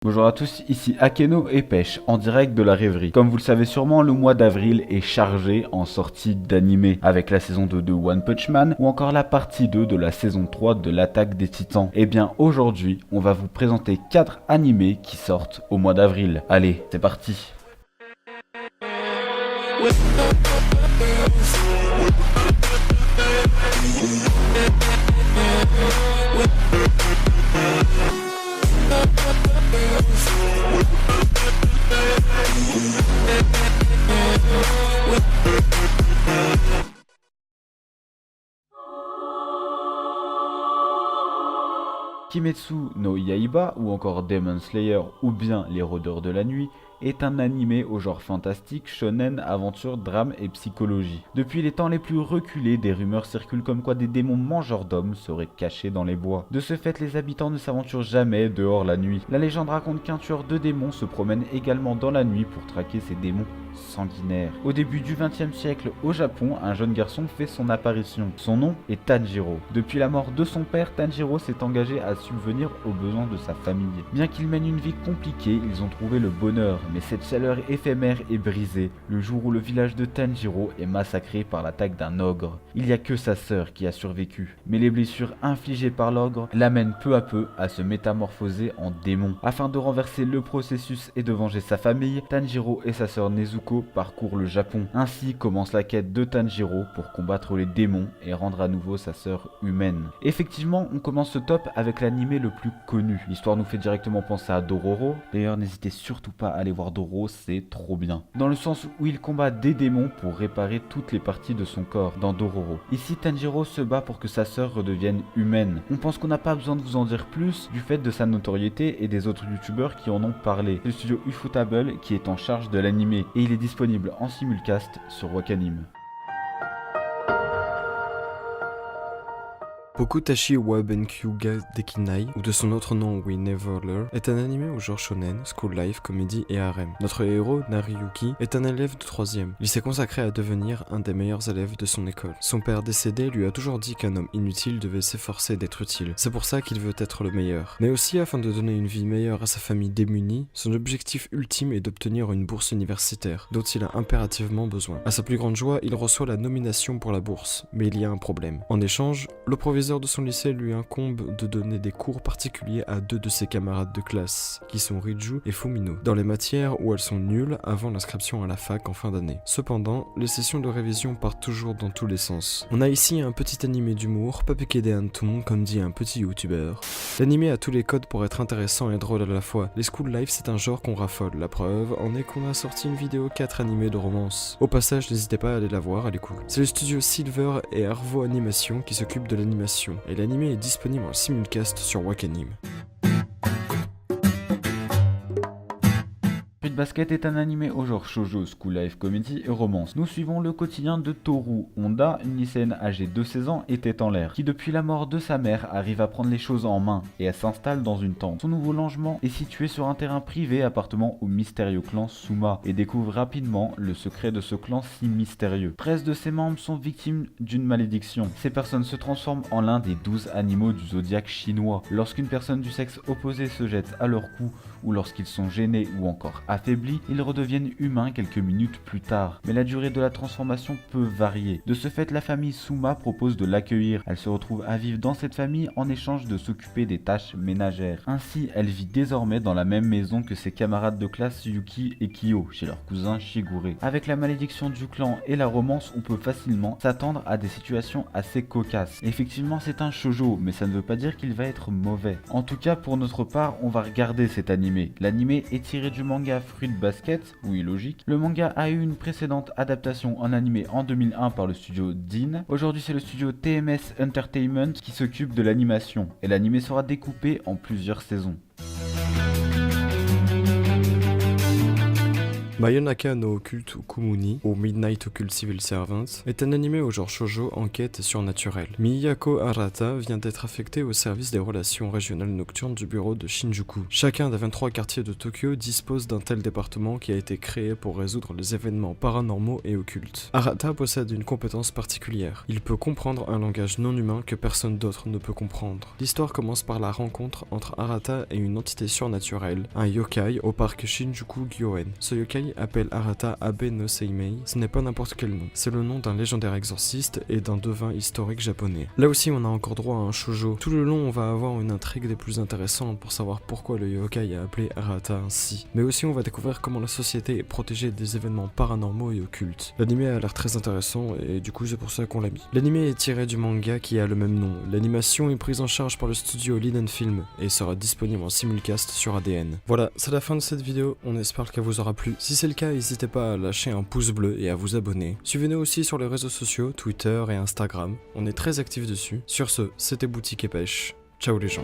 Bonjour à tous, ici Akeno et Pêche, en direct de la rêverie. Comme vous le savez sûrement, le mois d'avril est chargé en sorties d'animés, avec la saison 2 de One Punch Man, ou encore la partie 2 de la saison 3 de l'Attaque des Titans. Et bien aujourd'hui, on va vous présenter 4 animés qui sortent au mois d'avril. Allez, c'est parti. Kimetsu no Yaiba ou encore Demon Slayer ou bien Les Rôdeurs de la Nuit est un animé au genre fantastique, shonen, aventure, drame et psychologie. Depuis les temps les plus reculés, des rumeurs circulent comme quoi des démons mangeurs d'hommes seraient cachés dans les bois. De ce fait, les habitants ne s'aventurent jamais dehors la nuit. La légende raconte qu'un tueur de démons se promène également dans la nuit pour traquer ces démons sanguinaires. Au début du XXe siècle, au Japon, un jeune garçon fait son apparition. Son nom est Tanjiro. Depuis la mort de son père, Tanjiro s'est engagé à subvenir aux besoins de sa famille. Bien qu'il mène une vie compliquée, ils ont trouvé le bonheur, mais cette chaleur éphémère est brisée le jour où le village de Tanjiro est massacré par l'attaque d'un ogre. Il n'y a que sa sœur qui a survécu, mais les blessures infligées par l'ogre l'amènent peu à peu à se métamorphoser en démon. Afin de renverser le processus et de venger sa famille, Tanjiro et sa sœur Nezuko parcourent le Japon. Ainsi commence la quête de Tanjiro pour combattre les démons et rendre à nouveau sa sœur humaine. Effectivement, on commence ce top avec l'animé le plus connu. L'histoire nous fait directement penser à Dororo. D'ailleurs, n'hésitez surtout pas à aller voir Dororo, c'est trop bien. Dans le sens où il combat des démons pour réparer toutes les parties de son corps dans Dororo. Ici, Tanjiro se bat pour que sa sœur redevienne humaine. On pense qu'on n'a pas besoin de vous en dire plus du fait de sa notoriété et des autres youtubeurs qui en ont parlé. C'est le studio Ufotable qui est en charge de l'animé et il est disponible en simulcast sur Wakanim. Bokutashi wa Benkyou ga Dekinai, ou de son autre nom We Never Learn, est un animé au genre shonen, school life, comédie et harem. Notre héros, Nariyuki, est un élève de 3ème. Il s'est consacré à devenir un des meilleurs élèves de son école. Son père décédé lui a toujours dit qu'un homme inutile devait s'efforcer d'être utile. C'est pour ça qu'il veut être le meilleur. Mais aussi afin de donner une vie meilleure à sa famille démunie, son objectif ultime est d'obtenir une bourse universitaire, dont il a impérativement besoin. À sa plus grande joie, il reçoit la nomination pour la bourse, mais il y a un problème. En échange, le proviseur de son lycée lui incombe de donner des cours particuliers à 2 de ses camarades de classe, qui sont Riju et Fumino, dans les matières où elles sont nulles avant l'inscription à la fac en fin d'année. Cependant, les sessions de révision partent toujours dans tous les sens. On a ici un petit animé d'humour, pas piqué des hannetons, comme dit un petit youtubeur. L'animé a tous les codes pour être intéressant et drôle à la fois. Les school life, c'est un genre qu'on raffole. La preuve en est qu'on a sorti une vidéo 4 animés de romance. Au passage, n'hésitez pas à aller la voir, elle est cool. C'est le studio Silver et Arvo Animation qui s'occupent de l'animation. Et l'anime est disponible en simulcast sur Wakanim. Fruit Basket est un animé au genre shoujo, school life, comédie et romance. Nous suivons le quotidien de Toru Honda, une lycéenne âgée de 16 ans et tête en l'air, qui depuis la mort de sa mère arrive à prendre les choses en main et elle s'installe dans une tente. Son nouveau logement est situé sur un terrain privé appartenant au mystérieux clan Suma et découvre rapidement le secret de ce clan si mystérieux. 13 de ses membres sont victimes d'une malédiction. Ces personnes se transforment en l'un des 12 animaux du zodiaque chinois. Lorsqu'une personne du sexe opposé se jette à leur cou ou lorsqu'ils sont gênés ou encore affaiblis, ils redeviennent humains quelques minutes plus tard. Mais la durée de la transformation peut varier. De ce fait, la famille Suma propose de l'accueillir. Elle se retrouve à vivre dans cette famille en échange de s'occuper des tâches ménagères. Ainsi, elle vit désormais dans la même maison que ses camarades de classe Yuki et Kyo, chez leur cousin Shigure. Avec la malédiction du clan et la romance, on peut facilement s'attendre à des situations assez cocasses. Effectivement, c'est un shoujo, mais ça ne veut pas dire qu'il va être mauvais. En tout cas, pour notre part, on va regarder cet animé. L'animé est tiré du manga Fruit Basket, oui logique. Le manga a eu une précédente adaptation en animé en 2001 par le studio Dean. Aujourd'hui c'est le studio TMS Entertainment qui s'occupe de l'animation et l'animé sera découpé en plusieurs saisons. Mayonaka no Occult Kumuni, ou Midnight Occult Civil Servant, est un anime au genre shoujo enquête surnaturelle. Miyako Arata vient d'être affectée au service des relations régionales nocturnes du bureau de Shinjuku. Chacun des 23 quartiers de Tokyo dispose d'un tel département qui a été créé pour résoudre les événements paranormaux et occultes. Arata possède une compétence particulière. Il peut comprendre un langage non humain que personne d'autre ne peut comprendre. L'histoire commence par la rencontre entre Arata et une entité surnaturelle, un yokai, au parc Shinjuku Gyoen. Ce yokai appelle Arata Abe no Seimei. Ce n'est pas n'importe quel nom. C'est le nom d'un légendaire exorciste et d'un devin historique japonais. Là aussi, on a encore droit à un shoujo. Tout le long, on va avoir une intrigue des plus intéressantes pour savoir pourquoi le yokai a appelé Arata ainsi. Mais aussi, on va découvrir comment la société est protégée des événements paranormaux et occultes. L'anime a l'air très intéressant et du coup, c'est pour ça qu'on l'a mis. L'anime est tiré du manga qui a le même nom. L'animation est prise en charge par le studio Liden Film et sera disponible en simulcast sur ADN. Voilà, c'est la fin de cette vidéo. On espère qu'elle vous aura plu. Si c'est le cas, n'hésitez pas à lâcher un pouce bleu et à vous abonner. Suivez-nous aussi sur les réseaux sociaux, Twitter et Instagram. On est très actifs dessus. Sur ce, c'était Boutique et Pêche. Ciao les gens.